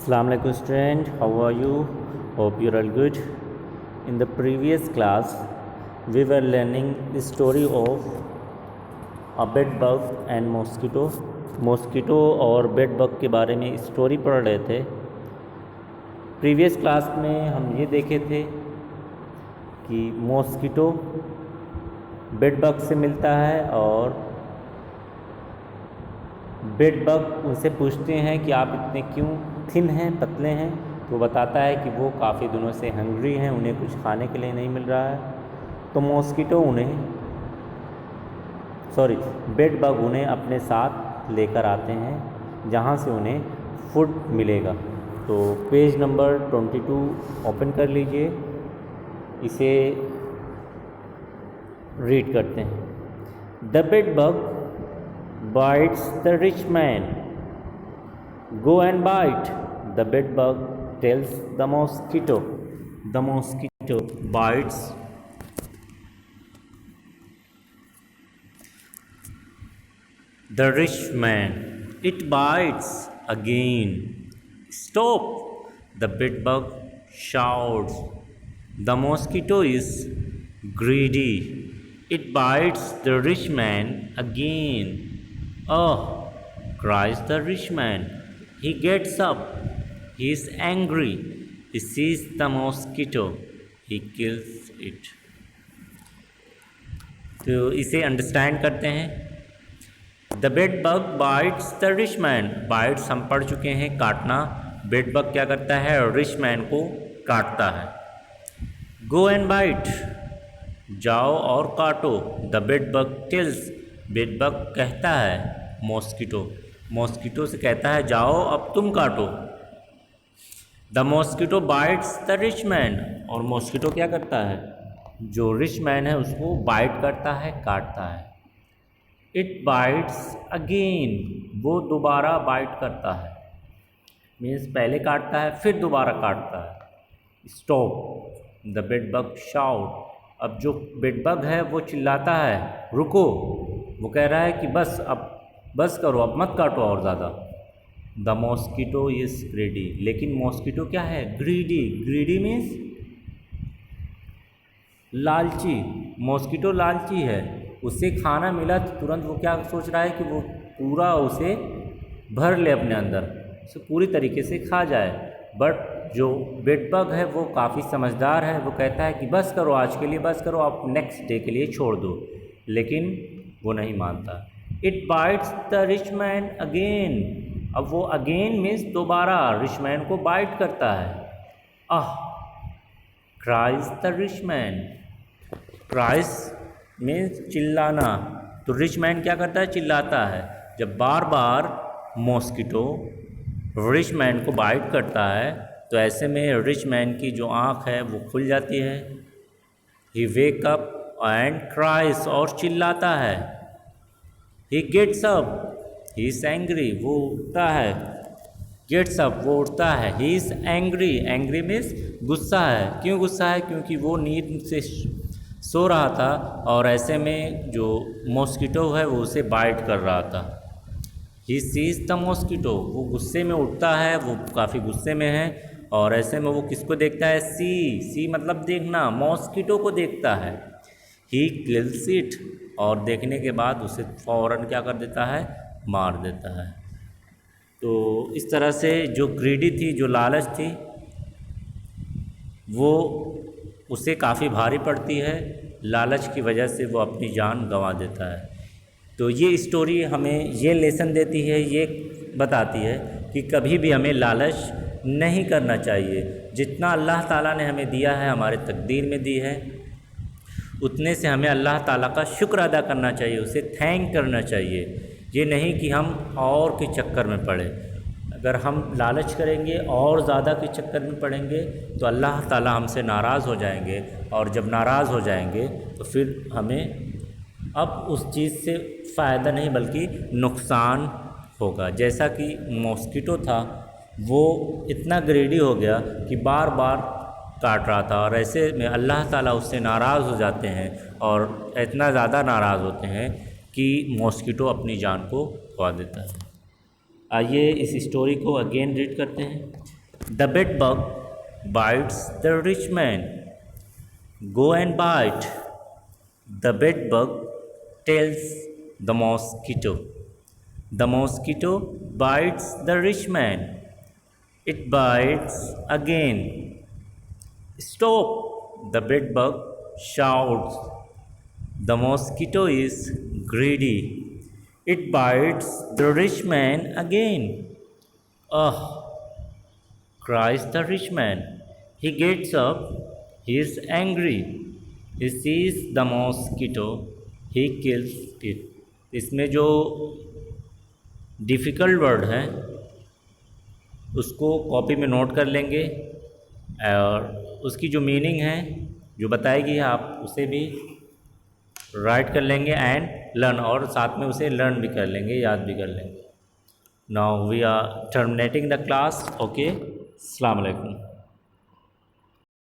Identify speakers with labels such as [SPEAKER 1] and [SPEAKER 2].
[SPEAKER 1] Assalamu alaikum student, how are you? Hope you're all good. In the previous class we were learning the story of a bed bug and mosquito. Mosquito और bed bug के बारे में story पढ़ रहे थे। Previous class में हम ये देखे थे कि मॉस्किटो बेड बग से मिलता है और बेड बग उनसे पूछते हैं कि आप इतने क्यों थिन हैं, पतले हैं। तो बताता है कि वो काफ़ी दिनों से हंग्री हैं, उन्हें कुछ खाने के लिए नहीं मिल रहा है। तो मॉस्किटो बेड बग उन्हें अपने साथ लेकर आते हैं जहाँ से उन्हें फूड मिलेगा। तो पेज नंबर 22 ओपन कर लीजिए, इसे रीड करते हैं। The bed bug bites the rich man. Go and bite, the bed bug tells the mosquito. The mosquito bites the rich man. It bites again. Stop, the bed bug shouts. The mosquito is greedy. It bites the rich man again. Oh, cries the rich man. He gets up. He is angry. He sees the mosquito. He kills it. तो इसे understand करते हैं। The bed bug bytes the rich man. Bytes हम पढ़ चुके हैं, काटना। Bed bug क्या करता है? रिच मैन को काटता है। गो एंड बाइट, जाओ और काटो। The bed bug tells, bed bug कहता है मॉस्किटो से कहता है जाओ अब तुम काटो। The mosquito bytes the rich man, और मॉस्किटो क्या करता है? जो रिच मैन है उसको बाइट करता है, काटता है। इट बाइट्स अगेन, वो दोबारा बाइट करता है, मीन्स पहले काटता है फिर दोबारा काटता है। Stop, the bed bug shout, अब जो बेड बग है वो चिल्लाता है रुको। वो कह रहा है कि अब बस करो, अब मत काटो और ज़्यादा। द मॉस्किटो इज ग्रीडी, लेकिन मॉस्किटो क्या है? ग्रीडी। ग्रीडी मीन्स लालची। मॉस्किटो लालची है, उसे खाना मिला तो तुरंत वो क्या सोच रहा है कि वो पूरा उसे भर ले अपने अंदर, उसे पूरी तरीके से खा जाए। बट जो बेड बग है वो काफ़ी समझदार है, वो कहता है कि बस करो, आज के लिए बस करो, आप नेक्स्ट डे के लिए छोड़ दो। लेकिन वो नहीं मानता। It bites the rich man again, अब वो अगेन मीन्स दोबारा रिच मैन को बाइट करता है। Ah, cries the rich man. Cries means चिल्लाना। तो रिच मैन क्या करता है? चिल्लाता है। जब बार बार मॉस्किटो रिच मैन को बाइट करता है तो ऐसे में रिच मैन की जो आँख है वो खुल जाती है। He wake up and cries, और चिल्लाता है। He gets up, he is angry, वो उठता है। गेट्स अप, वो उठता है। He is angry, angry means गुस्सा है। क्यों गुस्सा है? क्योंकि वो नींद से सो रहा था और ऐसे में जो मॉस्किटो है वो उसे बाइट कर रहा था। ही सीज द मॉस्किटो, वो गुस्से में उठता है, वो काफ़ी गुस्से में है और ऐसे में वो किसको देखता है? सी मतलब देखना, मॉस्किटो को देखता है। ही किल्स इट, और देखने के बाद उसे फ़ौरन क्या कर देता है? मार देता है। तो इस तरह से जो ग्रीडी थी, जो लालच थी, वो उसे काफ़ी भारी पड़ती है। लालच की वजह से वो अपनी जान गंवा देता है। तो ये स्टोरी हमें ये लेसन देती है, ये बताती है कि कभी भी हमें लालच नहीं करना चाहिए। जितना अल्लाह ताला ने हमें दिया है, हमारे तकदीर में दी है, उतने से हमें अल्लाह ताला का शुक्र अदा करना चाहिए, उसे थैंक करना चाहिए। ये नहीं कि हम और के चक्कर में पड़े। अगर हम लालच करेंगे और ज़्यादा के चक्कर में पड़ेंगे तो अल्लाह ताला हमसे नाराज़ हो जाएंगे, और जब नाराज़ हो जाएंगे तो फिर हमें अब उस चीज़ से फ़ायदा नहीं बल्कि नुकसान होगा। जैसा कि मॉस्किटो था, वो इतना ग्रीडी हो गया कि बार बार काट रहा था, और ऐसे में अल्लाह ताला उससे नाराज़ हो जाते हैं और इतना ज़्यादा नाराज़ होते हैं कि मॉस्किटो अपनी जान को गवा देता है। आइए इस स्टोरी को अगेन रीड करते हैं। The bed bug bites the rich man. Go and bite. The bed bug tells the mosquito. The mosquito bites the rich man. It bites again. Stop! The bed bug shouts. The mosquito is greedy. It bites the rich man again. Ugh! Cries the rich man. He gets up. He is angry. He sees the mosquito. He kills it. इसमें जो difficult word है उसको copy में note कर लेंगे और उसकी जो मीनिंग है जो बताएगी आप उसे भी राइट कर लेंगे एंड लर्न, और साथ में उसे लर्न भी कर लेंगे, याद भी कर लेंगे. Now we are terminating the class. Okay, अस्सलाम वालेकुम.